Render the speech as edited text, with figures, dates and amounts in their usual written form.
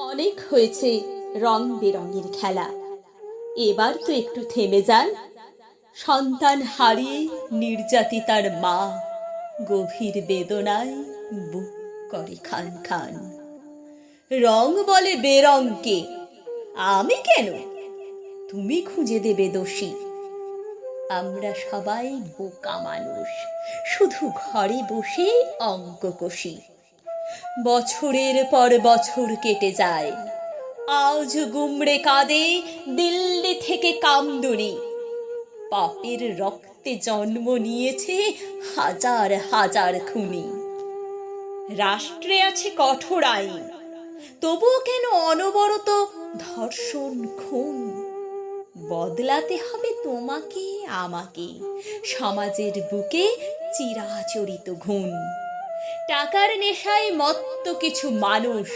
অনেক হয়েছে রং বেরঙের খেলা, এবার তো একটু থেমে যান। সন্তান হারিয়ে নির্যাতিতার মা গভীর বেদনায় বুক করে খান খান। রং বলে বেরঙকে, আমি কেন? তুমি খুঁজে দেবে দোষী। আমরা সবাই বোকা মানুষ, শুধু ঘরে বসে অঙ্ক কষি। বছরের পর বছর কেটে যায়, আজ গুমড়ে কাঁদে দিল্লি থেকে কামদুনি। পাপের রক্তে জন্ম নিয়েছে হাজার হাজার খুনি। রাষ্ট্রে আছে কঠোর আইন, তবুও কেন অনবরত ধর্ষণ খুন? বদলাতে হবে তোমাকে আমাকে, সমাজের বুকে চিরাচরিত ঘুণ। টাকার নেশায় মত্ত কিছু মানুষ